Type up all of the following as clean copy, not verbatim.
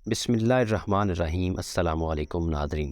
بسم اللہ الرحمن الرحیم۔ السلام علیکم ناظرین۔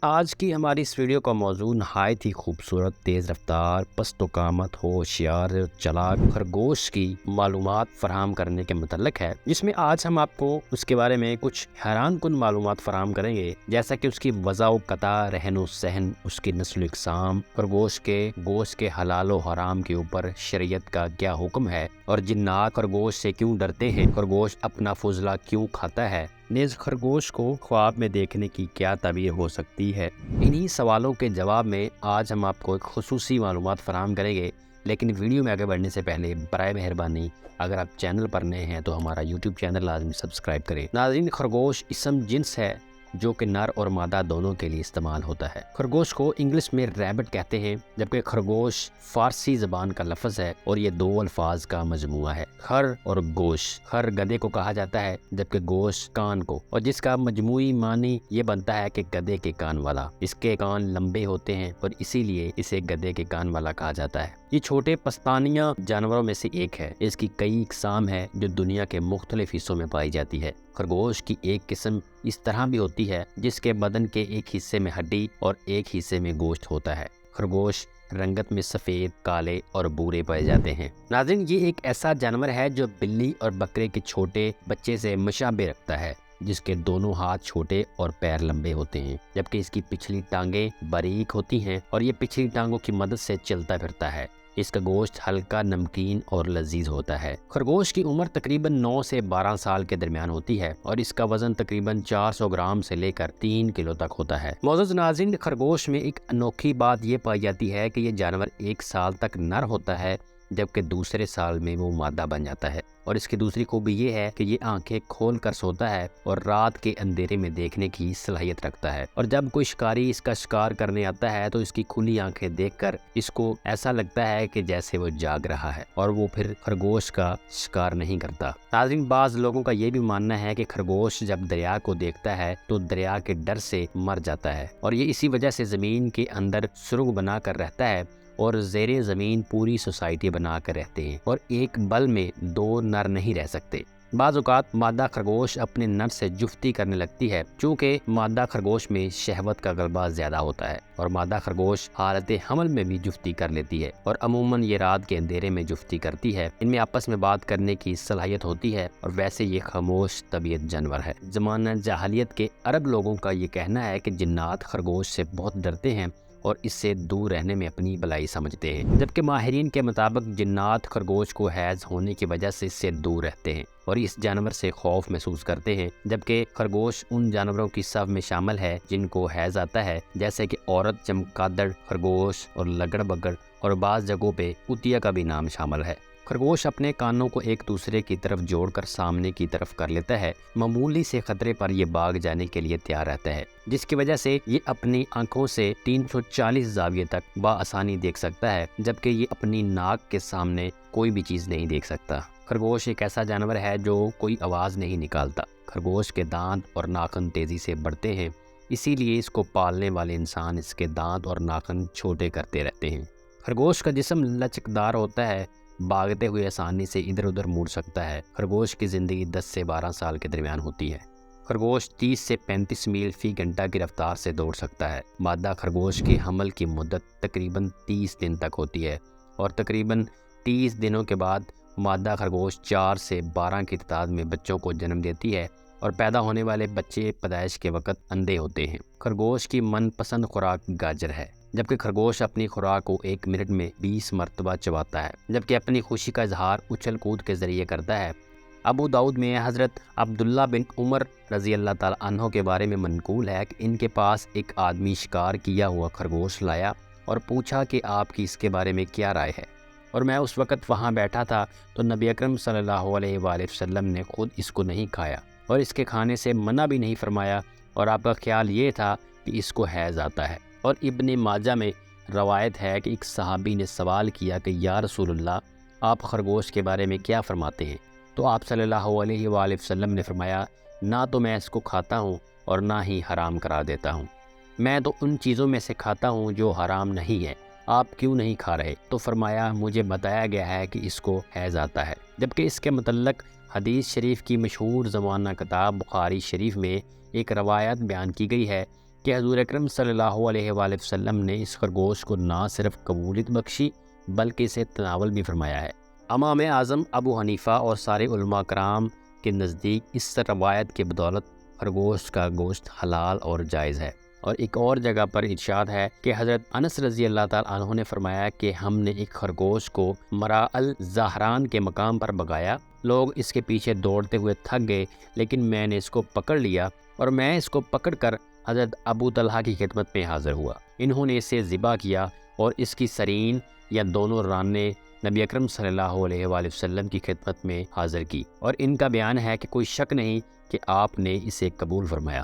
آج کی ہماری اس ویڈیو کا موضوع نہایت ہی خوبصورت، تیز رفتار، پست و قامت، ہوشیار، چلاک خرگوش کی معلومات فراہم کرنے کے متعلق ہے، جس میں آج ہم آپ کو اس کے بارے میں کچھ حیران کن معلومات فراہم کریں گے، جیسا کہ اس کی وضع و قطع، رہن و سہن، اس کی نسل و اقسام، خرگوش کے گوشت کے حلال و حرام کے اوپر شریعت کا کیا حکم ہے، اور جنات خرگوش سے کیوں ڈرتے ہیں، خرگوش اپنا فضلہ کیوں کھاتا ہے، نیز خرگوش کو خواب میں دیکھنے کی کیا تعبیر ہو سکتی ہے۔ انہی سوالوں کے جواب میں آج ہم آپ کو ایک خصوصی معلومات فراہم کریں گے، لیکن ویڈیو میں آگے بڑھنے سے پہلے برائے مہربانی اگر آپ چینل پر نئے ہیں تو ہمارا یوٹیوب چینل لازمی سبسکرائب کریں۔ ناظرین، خرگوش اسم جنس ہے جو کہ نر اور مادہ دونوں کے لیے استعمال ہوتا ہے۔ خرگوش کو انگلش میں ریبٹ کہتے ہیں، جبکہ خرگوش فارسی زبان کا لفظ ہے اور یہ دو الفاظ کا مجموعہ ہے، خر اور گوش۔ خر گدھے کو کہا جاتا ہے، جبکہ گوش کان کو، اور جس کا مجموعی معنی یہ بنتا ہے کہ گدھے کے کان والا۔ اس کے کان لمبے ہوتے ہیں اور اسی لیے اسے گدھے کے کان والا کہا جاتا ہے۔ یہ چھوٹے پستانیہ جانوروں میں سے ایک ہے۔ اس کی کئی اقسام ہیں جو دنیا کے مختلف حصوں میں پائی جاتی ہے۔ خرگوش کی ایک قسم اس طرح بھی ہوتی ہے جس کے بدن کے ایک حصے میں ہڈی اور ایک حصے میں گوشت ہوتا ہے۔ خرگوش رنگت میں سفید، کالے اور بھورے پائے جاتے ہیں۔ ناظرین، یہ ایک ایسا جانور ہے جو بلی اور بکرے کے چھوٹے بچے سے مشابہ رکھتا ہے، جس کے دونوں ہاتھ چھوٹے اور پیر لمبے ہوتے ہیں، جبکہ اس کی پچھلی ٹانگیں باریک ہوتی ہیں اور یہ پچھلی ٹانگوں کی مدد سے چلتا پھرتا ہے۔ اس کا گوشت ہلکا، نمکین اور لذیذ ہوتا ہے۔ خرگوش کی عمر تقریباً 9 سے 12 سال کے درمیان ہوتی ہے اور اس کا وزن تقریباً 400 گرام سے لے کر 3 کلو تک ہوتا ہے۔ معزز ناظرین، خرگوش میں ایک انوکھی بات یہ پائی جاتی ہے کہ یہ جانور 1 سال تک نر ہوتا ہے، جبکہ دوسرے سال میں وہ مادہ بن جاتا ہے، اور اس کی دوسری خوبی یہ ہے کہ یہ آنکھیں کھول کر سوتا ہے اور رات کے اندھیرے میں دیکھنے کی صلاحیت رکھتا ہے، اور جب کوئی شکاری اس کا شکار کرنے آتا ہے تو اس کی کھلی آنکھیں دیکھ کر اس کو ایسا لگتا ہے کہ جیسے وہ جاگ رہا ہے، اور وہ پھر خرگوش کا شکار نہیں کرتا۔ ناظرین، بعض لوگوں کا یہ بھی ماننا ہے کہ خرگوش جب دریا کو دیکھتا ہے تو دریا کے ڈر سے مر جاتا ہے، اور یہ اسی وجہ سے زمین کے اندر سرنگ بنا کر رہتا ہے اور زیر زمین پوری سوسائٹی بنا کر رہتے ہیں، اور ایک بل میں 2 نر نہیں رہ سکتے۔ بعض اوقات مادہ خرگوش اپنے نر سے جفتی کرنے لگتی ہے، چونکہ مادہ خرگوش میں شہوت کا غلبہ زیادہ ہوتا ہے، اور مادہ خرگوش حالت حمل میں بھی جفتی کر لیتی ہے، اور عموماً یہ رات کے اندھیرے میں جفتی کرتی ہے۔ ان میں آپس میں بات کرنے کی صلاحیت ہوتی ہے، اور ویسے یہ خاموش طبیعت جانور ہے۔ زمانہ جاہلیت کے عرب لوگوں کا یہ کہنا ہے کہ جنات خرگوش سے بہت ڈرتے ہیں اور اس سے دور رہنے میں اپنی بھلائی سمجھتے ہیں، جبکہ ماہرین کے مطابق جنات خرگوش کو حیض ہونے کی وجہ سے اس سے دور رہتے ہیں اور اس جانور سے خوف محسوس کرتے ہیں، جبکہ خرگوش ان جانوروں کی صف میں شامل ہے جن کو حیض آتا ہے، جیسے کہ عورت چمگادڑ خرگوش اور لگڑ بگڑ، اور بعض جگہوں پہ کتیا کا بھی نام شامل ہے۔ خرگوش اپنے کانوں کو ایک دوسرے کی طرف جوڑ کر سامنے کی طرف کر لیتا ہے۔ معمولی سے خطرے پر یہ بھاگ جانے کے لیے تیار رہتا ہے، جس کی وجہ سے یہ اپنی آنکھوں سے 340 زاویے تک بآسانی دیکھ سکتا ہے، جبکہ یہ اپنی ناک کے سامنے کوئی بھی چیز نہیں دیکھ سکتا۔ خرگوش ایک ایسا جانور ہے جو کوئی آواز نہیں نکالتا۔ خرگوش کے دانت اور ناخن تیزی سے بڑھتے ہیں، اسی لیے اس کو پالنے والے انسان اس کے دانت اور ناخن چھوٹے کرتے رہتے ہیں۔ خرگوش کا جسم لچکدار ہوتا ہے، بھاگتے ہوئے آسانی سے ادھر ادھر مڑ سکتا ہے۔ خرگوش کی زندگی 10 سے 12 سال کے درمیان ہوتی ہے۔ خرگوش 30 سے 35 میل فی گھنٹہ کی رفتار سے دوڑ سکتا ہے۔ مادہ خرگوش کے حمل کی مدت تقریباً 30 دن تک ہوتی ہے، اور تقریباً 30 دنوں کے بعد مادہ خرگوش 4 سے 12 کی تعداد میں بچوں کو جنم دیتی ہے، اور پیدا ہونے والے بچے پیدائش کے وقت اندھے ہوتے ہیں۔ خرگوش کی من پسند خوراک گاجر ہے، جبکہ خرگوش اپنی خوراک کو 1 منٹ میں 20 مرتبہ چباتا ہے، جبکہ اپنی خوشی کا اظہار اچھل کود کے ذریعے کرتا ہے۔ ابو داؤد میں حضرت عبداللہ بن عمر رضی اللہ تعالیٰ عنہ کے بارے میں منقول ہے کہ ان کے پاس ایک آدمی شکار کیا ہوا خرگوش لایا اور پوچھا کہ آپ کی اس کے بارے میں کیا رائے ہے، اور میں اس وقت وہاں بیٹھا تھا تو نبی اکرم صلی اللہ علیہ وآلہ وسلم نے خود اس کو نہیں کھایا اور اس کے کھانے سے منع بھی نہیں فرمایا، اور آپ کا خیال یہ تھا کہ اس کو حیض آتا ہے۔ اور ابن ماجہ میں روایت ہے کہ ایک صحابی نے سوال کیا کہ یا رسول اللہ، آپ خرگوش کے بارے میں کیا فرماتے ہیں؟ تو آپ صلی اللہ علیہ وآلہ وسلم نے فرمایا، نہ تو میں اس کو کھاتا ہوں اور نہ ہی حرام قرار دیتا ہوں، میں تو ان چیزوں میں سے کھاتا ہوں جو حرام نہیں ہے، آپ کیوں نہیں کھا رہے؟ تو فرمایا، مجھے بتایا گیا ہے کہ اس کو حیض آتا ہے، جبکہ اس کے متعلق حدیث شریف کی مشہور زمانہ کتاب بخاری شریف میں ایک روایت بیان کی گئی ہے کہ حضور اکرم صلی اللہ علیہ وآلہ وسلم نے اس خرگوش کو نہ صرف قبولیت بخشی بلکہ اسے تناول بھی فرمایا ہے۔ امام اعظم ابو حنیفہ اور سارے علماء کرام کے نزدیک اس روایت کی بدولت خرگوش کا گوشت حلال اور جائز ہے۔ اور ایک اور جگہ پر ارشاد ہے کہ حضرت انس رضی اللہ تعالیٰ عنہ نے فرمایا کہ ہم نے ایک خرگوش کو مراء الزہران کے مقام پر بگایا، لوگ اس کے پیچھے دوڑتے ہوئے تھک گئے، لیکن میں نے اس کو پکڑ لیا اور میں اس کو پکڑ کر حضرت ابو طلحہ کی خدمت میں حاضر ہوا۔ انہوں نے اسے ذبح کیا اور اس کی سرین یا دونوں رانے نبی اکرم صلی اللہ علیہ وآلہ وسلم کی خدمت میں حاضر کی، اور ان کا بیان ہے کہ کوئی شک نہیں کہ آپ نے اسے قبول فرمایا۔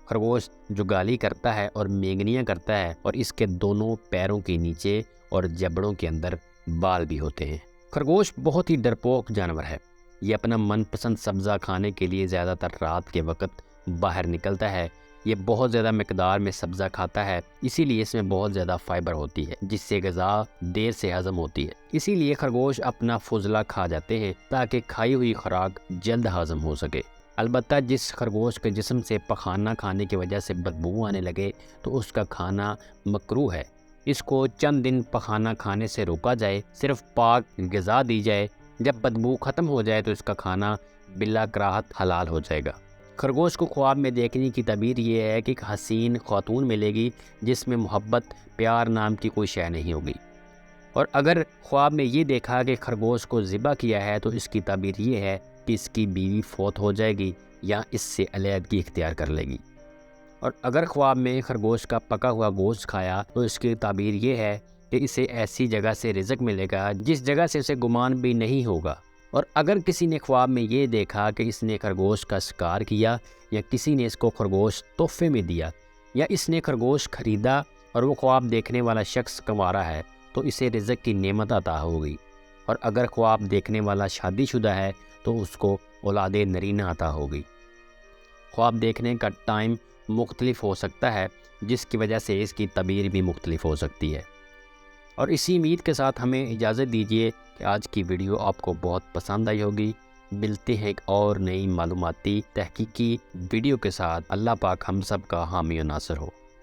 خرگوش جو گالی کرتا ہے اور مینگنیاں کرتا ہے، اور اس کے دونوں پیروں کے نیچے اور جبڑوں کے اندر بال بھی ہوتے ہیں۔ خرگوش بہت ہی ڈرپوک جانور ہے۔ یہ اپنا من پسند سبزہ کھانے کے لیے زیادہ تر رات کے وقت باہر نکلتا ہے۔ یہ بہت زیادہ مقدار میں سبزہ کھاتا ہے، اسی لیے اس میں بہت زیادہ فائبر ہوتی ہے جس سے غذا دیر سے ہضم ہوتی ہے۔ اسی لیے خرگوش اپنا فضلہ کھا جاتے ہیں تاکہ کھائی ہوئی خوراک جلد ہضم ہو سکے۔ البتہ جس خرگوش کے جسم سے پخانہ کھانے کی وجہ سے بدبو آنے لگے تو اس کا کھانا مکروہ ہے۔ اس کو چند دن پخانہ کھانے سے روکا جائے، صرف پاک غذا دی جائے۔ جب بدبو ختم ہو جائے تو اس کا کھانا بلا کراہت حلال ہو جائے گا۔ خرگوش کو خواب میں دیکھنے کی تعبیر یہ ہے کہ ایک حسین خاتون ملے گی جس میں محبت پیار نام کی کوئی شے نہیں ہوگی، اور اگر خواب میں یہ دیکھا کہ خرگوش کو ذبح کیا ہے تو اس کی تعبیر یہ ہے کہ اس کی بیوی فوت ہو جائے گی یا اس سے علیحدگی اختیار کر لے گی۔ اور اگر خواب میں خرگوش کا پکا ہوا گوشت کھایا تو اس کی تعبیر یہ ہے کہ اسے ایسی جگہ سے رزق ملے گا جس جگہ سے اسے گمان بھی نہیں ہوگا۔ اور اگر کسی نے خواب میں یہ دیکھا کہ اس نے خرگوش کا شکار کیا یا کسی نے اس کو خرگوش تحفے میں دیا یا اس نے خرگوش خریدا اور وہ خواب دیکھنے والا شخص کنوارا ہے تو اسے رزق کی نعمت عطا ہوگی، اور اگر خواب دیکھنے والا شادی شدہ ہے تو اس کو اولاد نرینہ عطا ہوگی۔ خواب دیکھنے کا ٹائم مختلف ہو سکتا ہے جس کی وجہ سے اس کی تعبیر بھی مختلف ہو سکتی ہے۔ اور اسی امید کے ساتھ ہمیں اجازت دیجیے کہ آج کی ویڈیو آپ کو بہت پسند آئی ہوگی۔ ملتے ہیں ایک اور نئی معلوماتی تحقیقی ویڈیو کے ساتھ۔ اللہ پاک ہم سب کا حامی و ناصر ہو۔